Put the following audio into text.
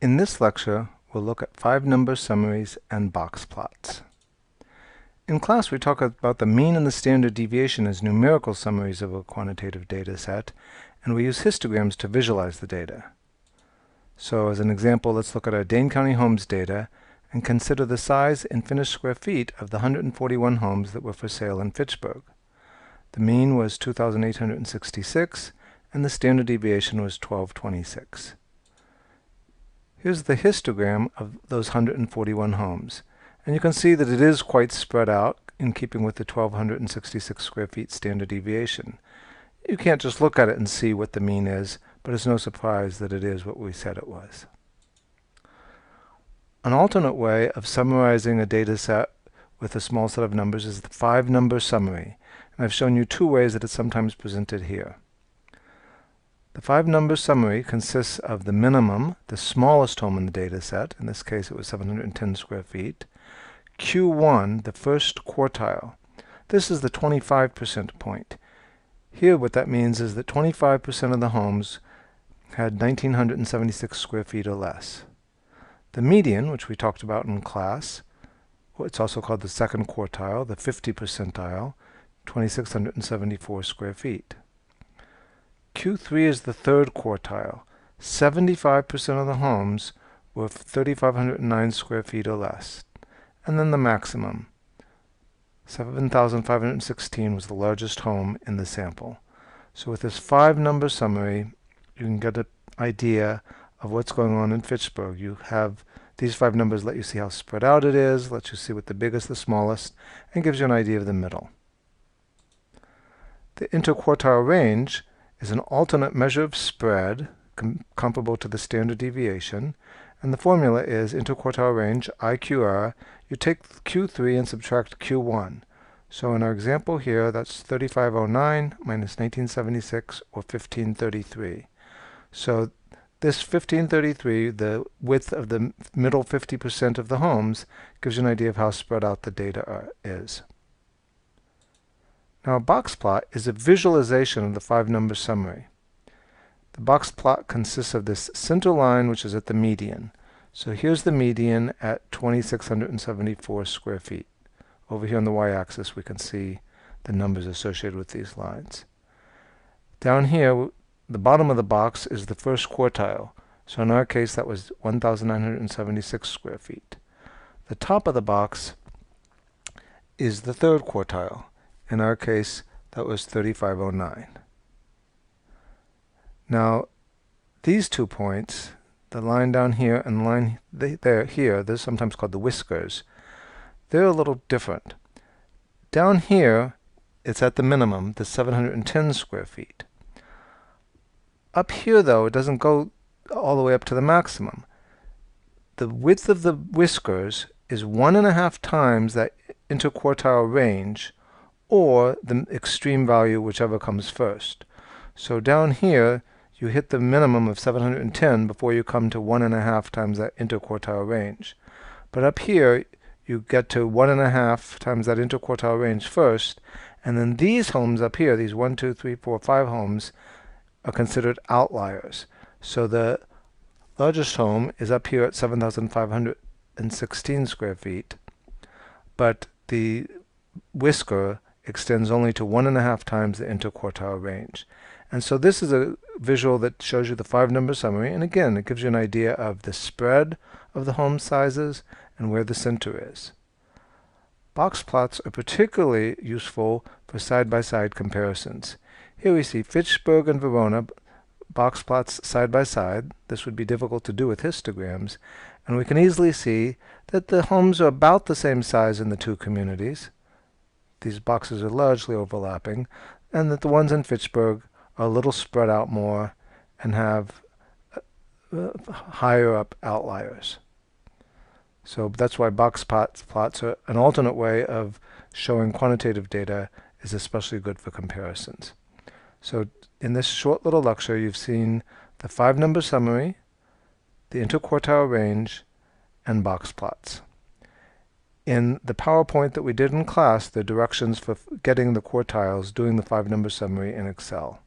In this lecture, we'll look at 5-number summaries and box plots. In class, we talk about the mean and the standard deviation as numerical summaries of a quantitative data set, and we use histograms to visualize the data. So as an example, let's look at our Dane County homes data and consider the size in finished square feet of the 141 homes that were for sale in Fitchburg. The mean was 2,866, and the standard deviation was 1226. Here's the histogram of those 141 homes. And you can see that it is quite spread out in keeping with the 1,266 square feet standard deviation. You can't just look at it and see what the mean is, but it's no surprise that it is what we said it was. An alternate way of summarizing a data set with a small set of numbers is the 5-number summary. And I've shown you two ways that it's sometimes presented here. The 5-number summary consists of the minimum, the smallest home in the data set. In this case, it was 710 square feet. Q1, the first quartile. This is the 25% point. Here, what that means is that 25% of the homes had 1,976 square feet or less. The median, which we talked about in class, it's also called the second quartile, the 50 percentile, 2,674 square feet. Q3 is the third quartile. 75% of the homes were 3,509 square feet or less. And then the maximum. 7,516 was the largest home in the sample. So with this 5-number summary, you can get an idea of what's going on in Fitchburg. You have these 5 numbers let you see how spread out it is, lets you see what the biggest, the smallest, and gives you an idea of the middle. The interquartile range is an alternate measure of spread comparable to the standard deviation, and the formula is interquartile range IQR. You take Q3 and subtract Q1. So in our example here, that's 3,509 minus 1976, or 1533. So this 1533, the width of the middle 50% of the homes, gives you an idea of how spread out the data is. Now a box plot is a visualization of the 5-number summary. The box plot consists of this center line, which is at the median. So here's the median at 2,674 square feet. Over here on the y-axis, we can see the numbers associated with these lines. Down here, the bottom of the box is the first quartile. So in our case, that was 1,976 square feet. The top of the box is the third quartile. In our case, that was 3,509. Now, these 2 points, the line down here and the line here, they're sometimes called the whiskers, they're a little different. Down here, it's at the minimum, the 710 square feet. Up here, though, it doesn't go all the way up to the maximum. The width of the whiskers is 1.5 times that interquartile range, or the extreme value, whichever comes first. So down here, you hit the minimum of 710 before you come to 1.5 times that interquartile range. But up here, you get to 1.5 times that interquartile range first, and then these homes up here, these 1, 2, 3, 4, 5 homes, are considered outliers. So the largest home is up here at 7,516 square feet, but the whisker extends only to 1.5 times the interquartile range. And so this is a visual that shows you the 5-number summary, and again, it gives you an idea of the spread of the home sizes and where the center is. Box plots are particularly useful for side-by-side comparisons. Here we see Fitchburg and Verona box plots side by side. This would be difficult to do with histograms, and we can easily see that the homes are about the same size in the two communities. These boxes are largely overlapping, and that the ones in Fitchburg are a little spread out more and have higher up outliers. So that's why box plots are an alternate way of showing quantitative data, is especially good for comparisons. So in this short little lecture, you've seen the 5-number summary, the interquartile range, and box plots. In the PowerPoint that we did in class, the directions for getting the quartiles, doing the 5-number summary in Excel.